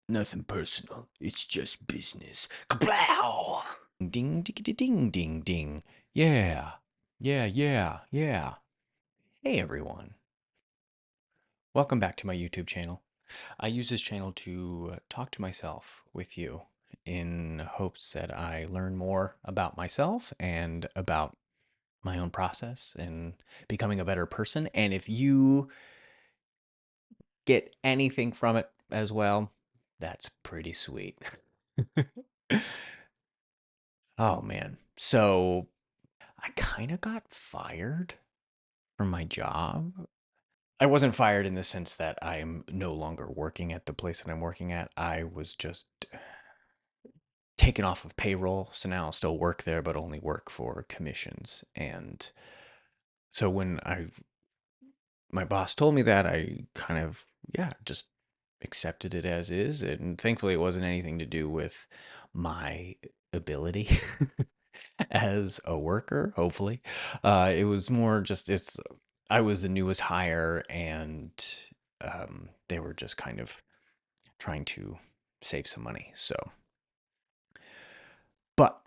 Nothing personal. It's just business. Kablow! Ding, ding, ding, ding, ding, ding. Yeah. Yeah, yeah, yeah. Hey, everyone. Welcome back to my YouTube channel. I use this channel to talk to myself with you in hopes that I learn more about myself and about my own process and becoming a better person. And if you get anything from it as well, that's pretty sweet. Oh man. So I kind of got fired from my job. I wasn't fired in the sense that I am no longer working at the place that I'm working at. I was just taken off of payroll. So now I'll still work there, but only work for commissions. And so when my boss told me that, I kind of, yeah, just accepted it as is. And thankfully, it wasn't anything to do with my ability as a worker, hopefully. It was more just, I was the newest hire, and they were just kind of trying to save some money. So, but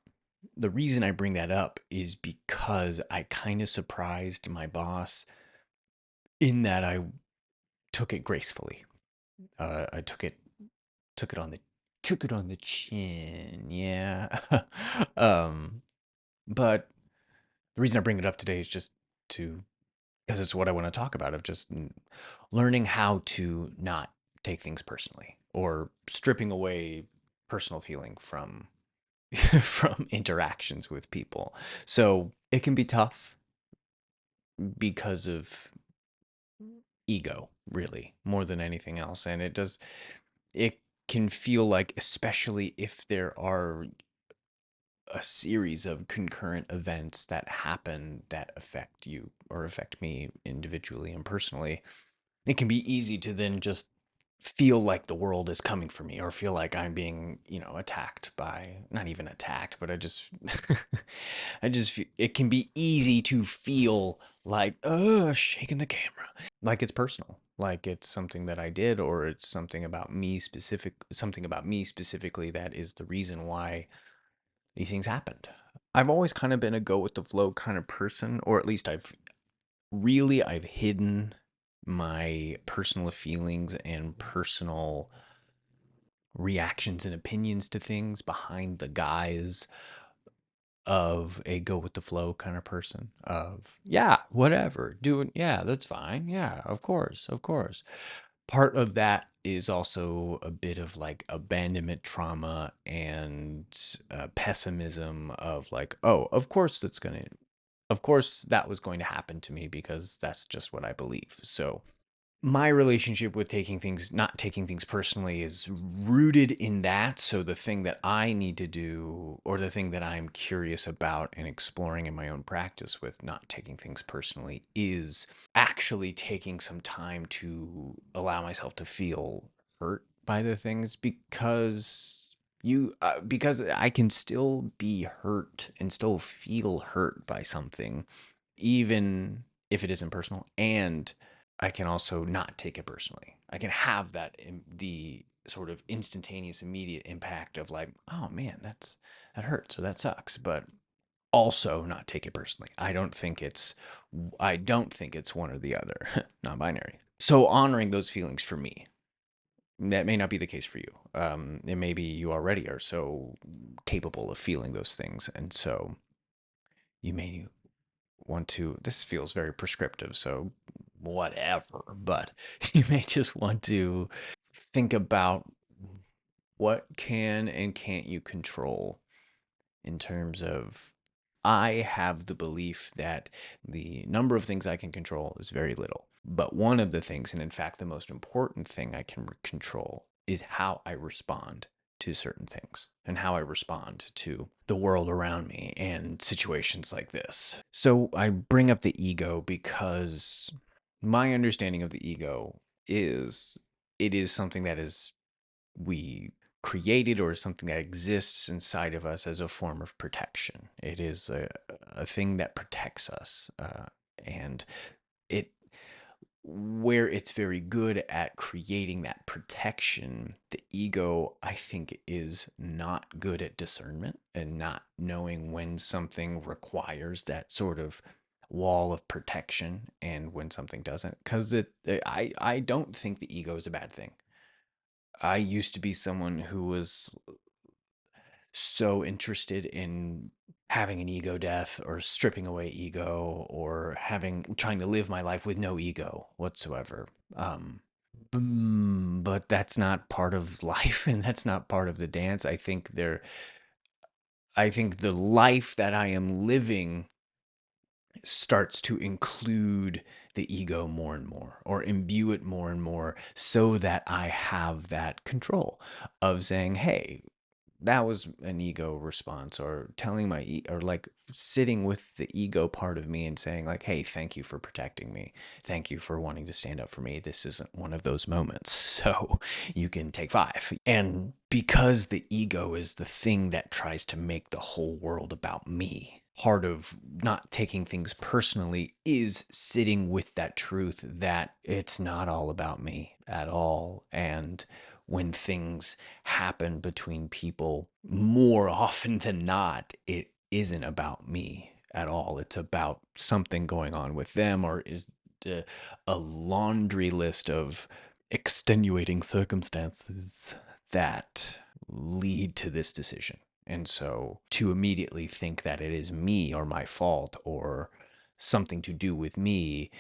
the reason I bring that up is because I kind of surprised my boss in that I took it gracefully. I took it on the chin. Yeah. um, but the reason I bring it up today is just to because it's what I want to talk about, of just learning how to not take things personally, or stripping away personal feeling from from interactions with people. So it can be tough because of ego, really, more than anything else. And it can feel like, especially if there are a series of concurrent events that happen that affect you or affect me individually and personally, it can be easy to then just feel like the world is coming for me, or feel like I'm being, attacked by, not even attacked, but it can be easy to feel like, shaking the camera, like it's personal, like it's something that I did, or it's something about me specifically that is the reason why these things happened. I've always kind of been a go with the flow kind of person, or at least I've hidden my personal feelings and personal reactions and opinions to things behind the guise of a go with the flow kind of person, of, yeah, whatever, do it, yeah, that's fine, yeah, of course, of course. Part of that is also a bit of like abandonment trauma and pessimism of like, oh, of course that was going to happen to me because that's just what I believe. So my relationship with not taking things personally, is rooted in that. So the thing that I need to do, or the thing that I'm curious about and exploring in my own practice with not taking things personally, is actually taking some time to allow myself to feel hurt by the things, because I can still be hurt and still feel hurt by something, even if it isn't personal, and I can also not take it personally. I can have the sort of instantaneous, immediate impact of like, oh man, that hurts, or that sucks, but also not take it personally. I don't think it's one or the other, non-binary. So honoring those feelings for me, that may not be the case for you. It may be you already are so capable of feeling those things, and so you may want to. This feels very prescriptive, so whatever. But you may just want to think about what can and can't you control, in terms of, I have the belief that the number of things I can control is very little. But one of the things, and in fact the most important thing I can control, is how I respond to certain things and how I respond to the world around me and situations like this. So I bring up the ego because my understanding of the ego is, it is something that is we created, or something that exists inside of us as a form of protection. It is a thing that protects us, and it where it's very good at creating that protection, the ego, I think, is not good at discernment and not knowing when something requires that sort of wall of protection and when something doesn't. Because I don't think the ego is a bad thing. I used to be someone who was so interested in having an ego death or stripping away ego or having trying to live my life with no ego whatsoever. Um, but that's not part of life and that's not part of the dance. I think the life that I am living starts to include the ego more and more or imbue it more and more so that I have that control of saying, hey, that was an ego response or telling or like sitting with the ego part of me and saying like, hey, thank you for protecting me, thank you for wanting to stand up for me, this isn't one of those moments, so you can take five. And because the ego is the thing that tries to make the whole world about me, part of not taking things personally is sitting with that truth that it's not all about me at all. And when things happen between people, more often than not, it isn't about me at all. It's about something going on with them, or is uh, a laundry list of extenuating circumstances that lead to this decision. And so to immediately think that it is me or my fault or something to do with me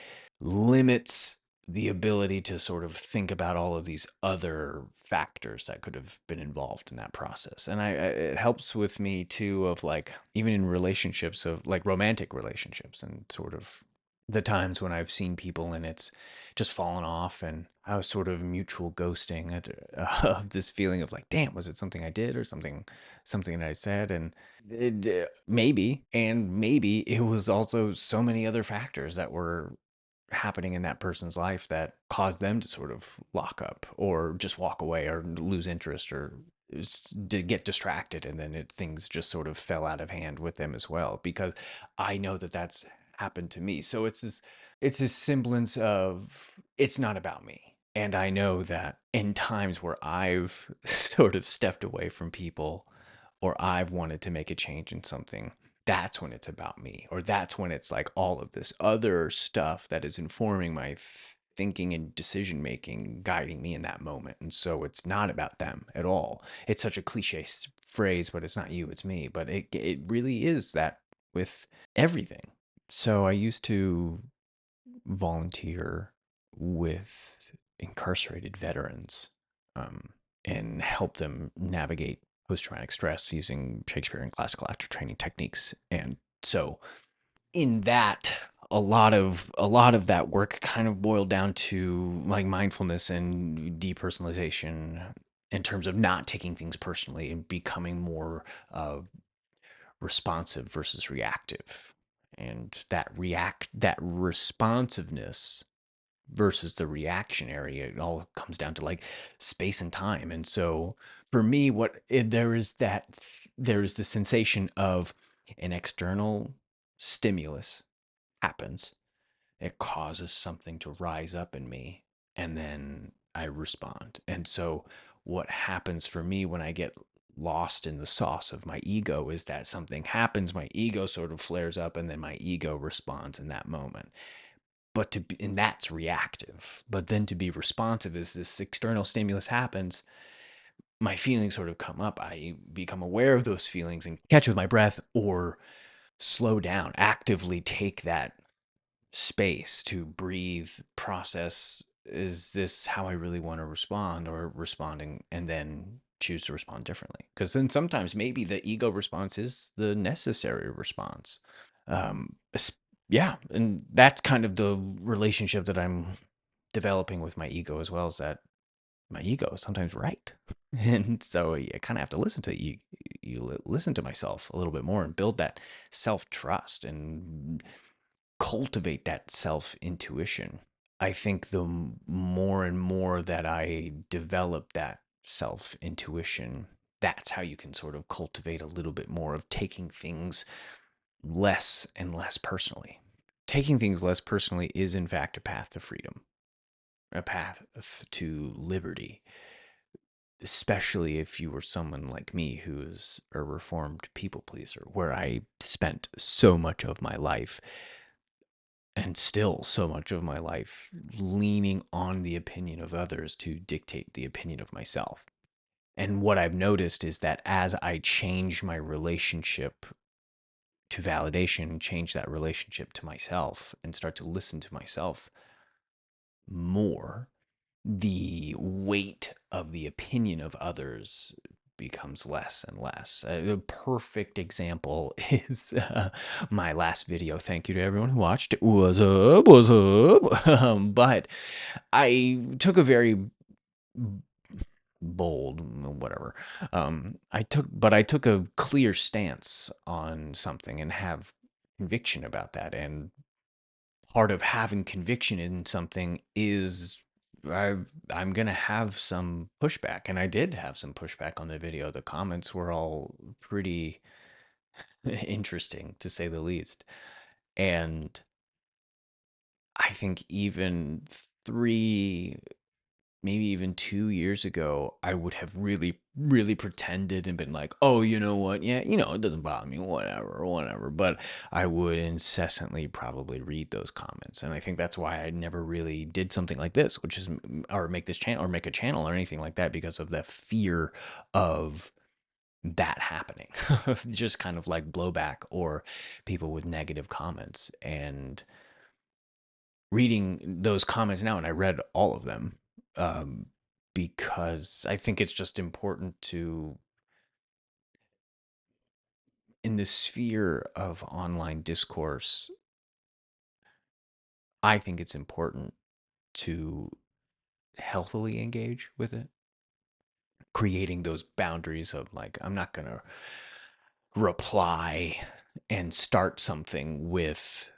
limits the ability to sort of think about all of these other factors that could have been involved in that process. And it helps with me too, of like, even in relationships, of like romantic relationships and sort of the times when I've seen people and it's just fallen off and I was sort of mutual ghosting this feeling of like, damn, was it something I did or something that I said? And maybe, and maybe it was also so many other factors that were happening in that person's life that caused them to sort of lock up or just walk away or lose interest or to get distracted, and then things just sort of fell out of hand with them as well, because I know that that's happened to me. So it's this semblance of it's not about me. And I know that in times where I've sort of stepped away from people or I've wanted to make a change in something, that's when it's about me, or that's when it's like all of this other stuff that is informing my thinking and decision making, guiding me in that moment. And so it's not about them at all. It's such a cliche phrase, but it's not you, it's me. But it really is that with everything. So I used to volunteer with incarcerated veterans, um, and help them navigate post-traumatic stress using Shakespeare and classical actor training techniques. And so in that, a lot of that work kind of boiled down to like mindfulness and depersonalization in terms of not taking things personally and becoming more responsive versus reactive. And that responsiveness versus the reactionary, it all comes down to like space and time. And so for me, there is the sensation of an external stimulus happens, it causes something to rise up in me, and then I respond. And so what happens for me when I get lost in the sauce of my ego is that something happens, my ego sort of flares up, and then my ego responds in that moment. And that's reactive. But then to be responsive as this external stimulus happens, my feelings sort of come up. I become aware of those feelings and catch with my breath or slow down, actively take that space to breathe, process, is this how I really want to respond, or responding, and then choose to respond differently. Because then sometimes maybe the ego response is the necessary response. Um, yeah, and that's kind of the relationship that I'm developing with my ego as well, is that my ego is sometimes right. And so you kind of have to listen to listen to myself a little bit more and build that self-trust and cultivate that self intuition. I think the more and more that I develop that self intuition, that's how you can sort of cultivate a little bit more of taking things less and less personally. Taking things less personally is, in fact, a path to freedom. a path to liberty, especially if you were someone like me who is a reformed people pleaser, where I spent so much of my life and still so much of my life leaning on the opinion of others to dictate the opinion of myself. And what I've noticed is that as I change my relationship to validation, change that relationship to myself, and start to listen to myself more, the weight of the opinion of others becomes less and less. A perfect example is my last video. Thank you to everyone who watched. What's up? What's up? But I took a very bold, whatever. I took a clear stance on something and have conviction about that. And part of having conviction in something is I'm gonna have some pushback, and I did have some pushback on the video. The comments were all pretty interesting, to say the least. And I think even three, maybe even 2 years ago, I would have really, really pretended and been like, oh, you know what? Yeah, it doesn't bother me, whatever, whatever. But I would incessantly probably read those comments. And I think that's why I never really did something like this, which is, or make this channel or make a channel or anything like that, because of the fear of that happening. Just kind of like blowback or people with negative comments. And reading those comments now, and I read all of them, um, because I think it's just important to, in the sphere of online discourse, I think it's important to healthily engage with it, creating those boundaries of like, I'm not going to reply and start something with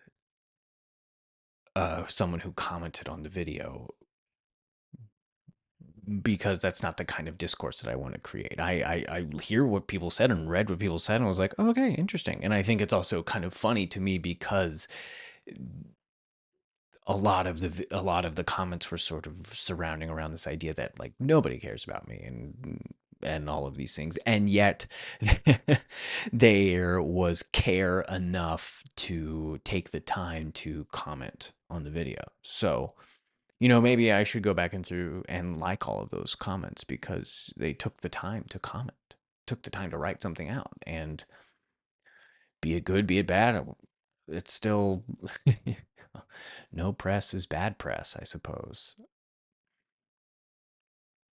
someone who commented on the video, because that's not the kind of discourse that I want to create. I hear what people said and read what people said and was like, oh, okay, interesting. And I think it's also kind of funny to me because a lot of the comments were sort of surrounding around this idea that like nobody cares about me and all of these things, and yet there was care enough to take the time to comment on the video. So maybe I should go back and through and like all of those comments because they took the time to comment, took the time to write something out. And be it good, be it bad, it's still no press is bad press, I suppose.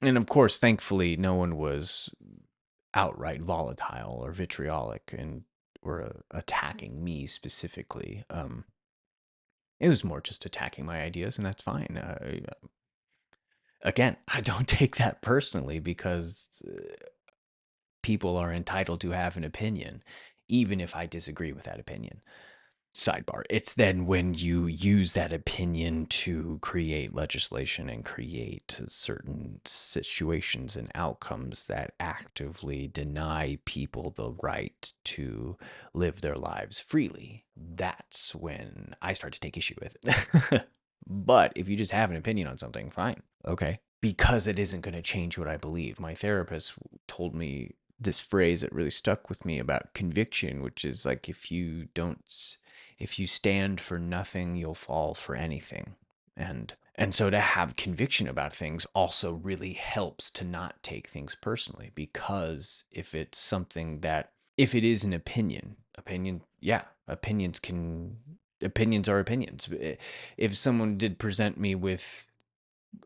And of course, thankfully, no one was outright volatile or vitriolic and or attacking me specifically. It was more just attacking my ideas, and that's fine. Again, I don't take that personally because people are entitled to have an opinion, even if I disagree with that opinion. Sidebar. It's then when you use that opinion to create legislation and create certain situations and outcomes that actively deny people the right to live their lives freely. That's when I start to take issue with it. But if you just have an opinion on something, fine. Okay. Because it isn't going to change what I believe. My therapist told me this phrase that really stuck with me about conviction, which is like, if you stand for nothing, you'll fall for anything. And so to have conviction about things also really helps to not take things personally, because if it is an opinion, yeah, opinions are opinions. If someone did present me with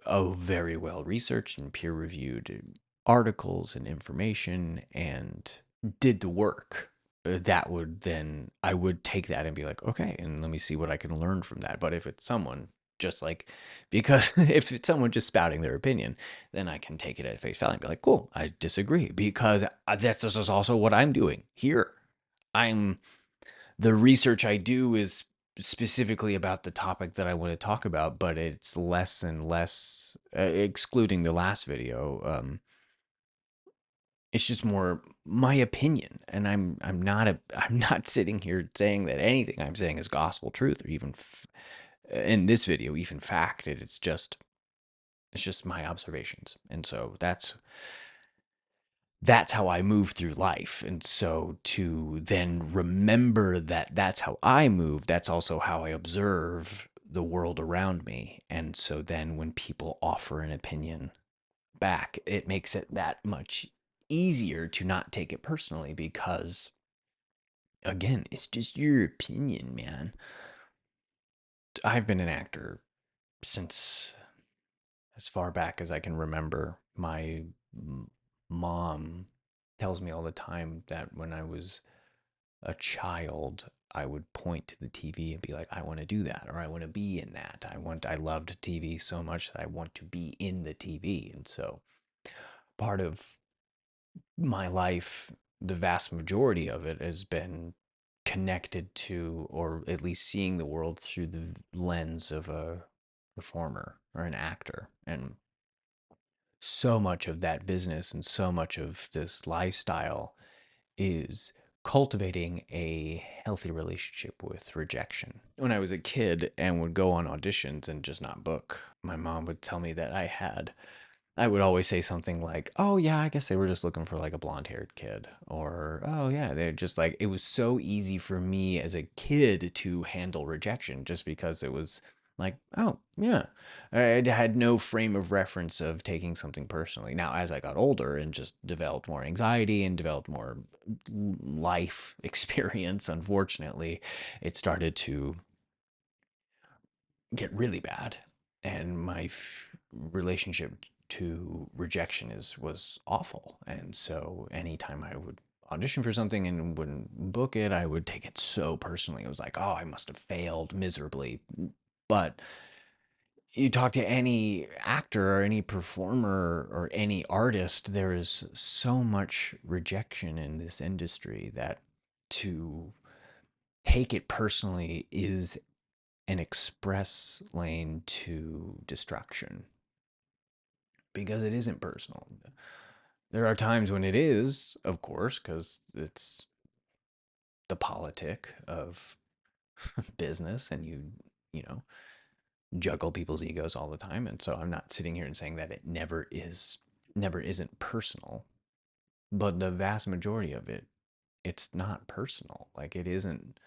very well researched and peer reviewed articles and information and did the work, that would then I would take that and be like, okay, and let me see what I can learn from that. But if it's someone just like, because if it's someone just spouting their opinion, then I can take it at face value and be like, cool, I disagree, because that's just also what I'm doing here. I'm The research I do is specifically about the topic that I want to talk about, but it's less and less, excluding the last video. It's just more my opinion, and I'm not sitting here saying that anything I'm saying is gospel truth or even in this video even fact. It's just It's just my observations. And so that's how I move through life. And so to then remember that that's how I move, that's also how I observe the world around me. And so then when people offer an opinion back, it makes it that much easier to not take it personally because, again, it's just your opinion, man. I've been an actor since as far back as I can remember. My mom tells me all the time that when I was a child, I would point to the TV and be like, I want to do that, or I want to be in that. I loved TV so much that I want to be in the TV. And so part of my life, the vast majority of it has been connected to, or at least seeing the world through the lens of a performer or an actor. And so much of that business and so much of this lifestyle is cultivating a healthy relationship with rejection. When I was a kid and would go on auditions and just not book, my mom would tell me that I would always say something like, "Oh yeah, I guess they were just looking for like a blonde-haired kid," or "Oh yeah, they're just like." It was so easy for me as a kid to handle rejection, just because it was like, "Oh yeah," I had no frame of reference of taking something personally. Now, as I got older and just developed more anxiety and developed more life experience, unfortunately, it started to get really bad, and my relationship to rejection is was awful. And so anytime I would audition for something and wouldn't book it, I would take it so personally. It was like, oh, I must have failed miserably. But you talk to any actor or any performer or any artist, there is so much rejection in this industry that to take it personally is an express lane to destruction because it isn't personal. There are times when it is, of course, because it's the politic of business and you know, juggle people's egos all the time. And so I'm not sitting here and saying that it never isn't personal, but the vast majority of it, it's not personal. Like it isn't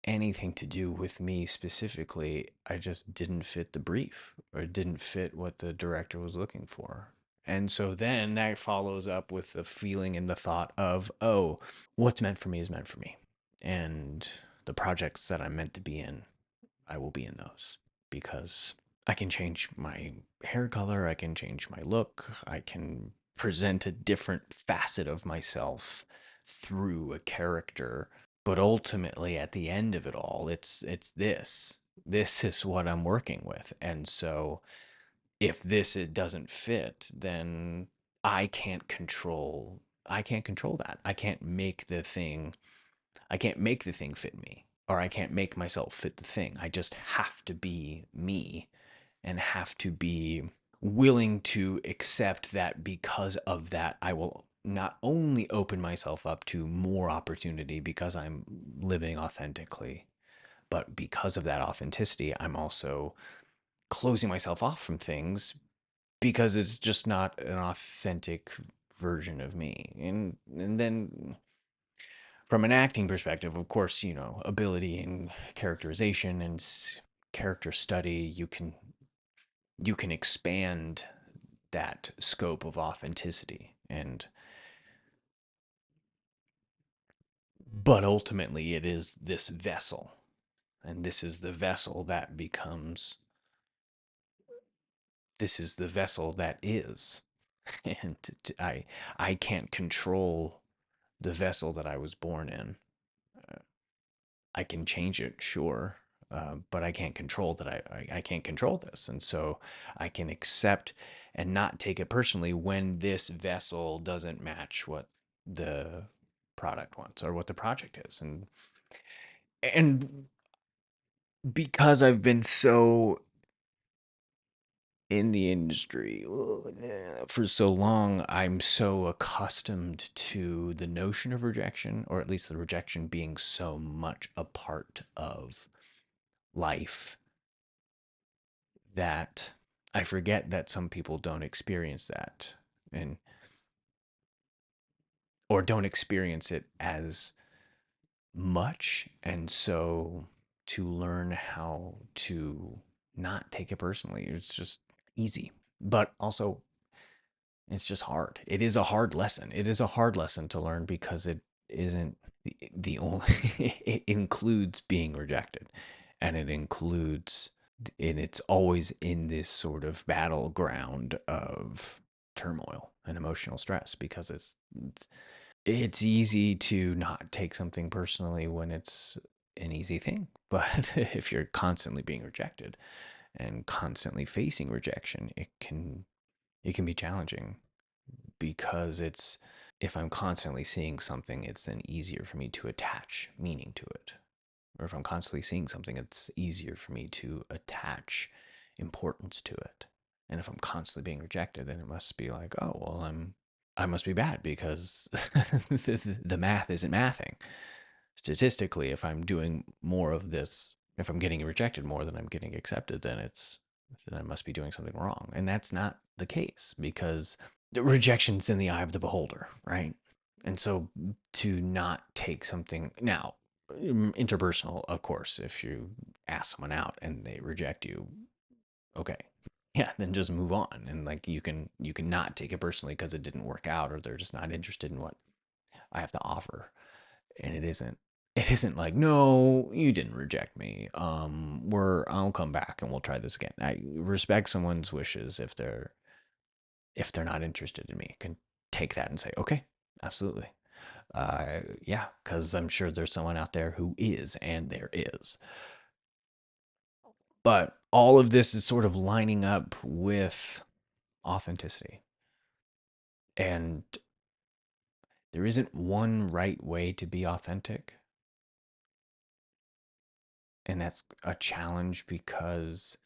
anything to do with me specifically. I just didn't fit the brief or didn't fit what the director was looking for. And so then that follows up with the feeling and the thought of, oh, what's meant for me is meant for me. And the projects that I'm meant to be in, I will be in those because I can change my hair color, I can change my look, I can present a different facet of myself through a character, but ultimately at the end of it all, it's this is what I'm working with. And so if this it doesn't fit, then I can't control that. I can't make the thing fit me, or I can't make myself fit the thing. I just have to be me and have to be willing to accept that because of that, I will not only open myself up to more opportunity because I'm living authentically, but because of that authenticity, I'm also closing myself off from things because it's just not an authentic version of me. And then from an acting perspective, of course, you know, ability and characterization and character study, you can expand that scope of authenticity. And but ultimately it is this vessel, and this is the vessel that is. And I can't control the vessel that I was born in. I can change it, sure, but I can't control that. I can't control this, and so I can accept and not take it personally when this vessel doesn't match what the product wants or what the project is. And because I've been so in the industry for so long, I'm so accustomed to the notion of rejection, or at least the rejection being so much a part of life, that I forget that some people don't experience that, and or don't experience it as much. And so to learn how to not take it personally, it's just easy. But also, it's just hard. It is a hard lesson. It is a hard lesson to learn because it isn't the only, it includes being rejected, and it includes, and it's always in this sort of battleground of turmoil and emotional stress because it's easy to not take something personally when it's an easy thing. But if you're constantly being rejected and constantly facing rejection, it can be challenging because it's, if I'm constantly seeing something, it's then easier for me to attach meaning to it. Or if I'm constantly seeing something, it's easier for me to attach importance to it. And if I'm constantly being rejected, then it must be like, oh, well, I must be bad because the math isn't mathing. Statistically, if I'm doing more of this, if I'm getting rejected more than I'm getting accepted, then I must be doing something wrong. And that's not the case because the rejection's in the eye of the beholder, right? And so to not take something now, interpersonal, of course, if you ask someone out and they reject you, okay, yeah, then just move on. And like you can not take it personally because it didn't work out or they're just not interested in what I have to offer. And it isn't like, no, you didn't reject me. I'll come back and we'll try this again. I respect someone's wishes if they're not interested in me. I can take that and say, okay, absolutely. Yeah, because I'm sure there's someone out there who is, and there is. But all of this is sort of lining up with authenticity. And there isn't one right way to be authentic. And that's a challenge because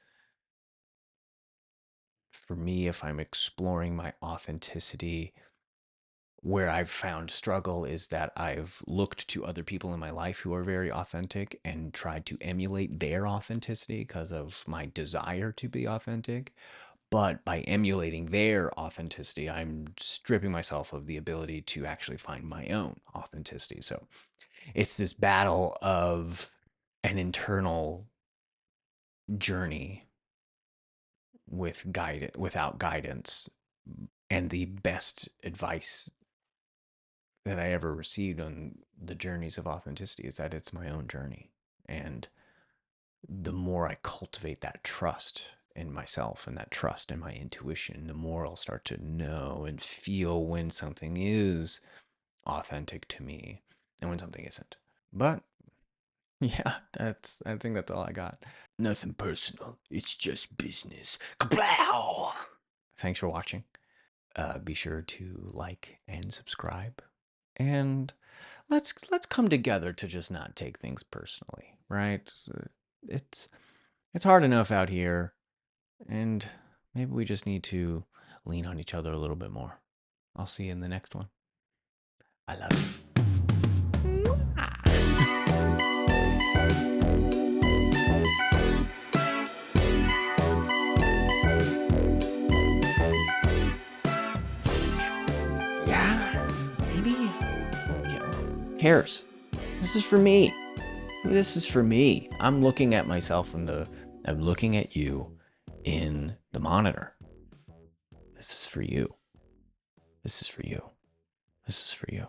for me, if I'm exploring my authenticity, where I've found struggle is that I've looked to other people in my life who are very authentic and tried to emulate their authenticity because of my desire to be authentic. But by emulating their authenticity, I'm stripping myself of the ability to actually find my own authenticity. So it's this battle of an internal journey without guidance. And the best advice that I ever received on the journeys of authenticity is that it's my own journey. And the more I cultivate that trust in myself and that trust in my intuition, the more I'll start to know and feel when something is authentic to me and when something isn't. But yeah, I think that's all I got. Nothing personal. It's just business. Kablow! Thanks for watching. Be sure to like and subscribe. And let's come together to just not take things personally, right? It's it's hard enough out here, and maybe we just need to lean on each other a little bit more. I'll see you in the next one. I love you. Yeah, maybe. Yeah, who cares? This is for me. This is for me. I'm looking at myself I'm looking at you in the monitor. This is for you. This is for you. This is for you.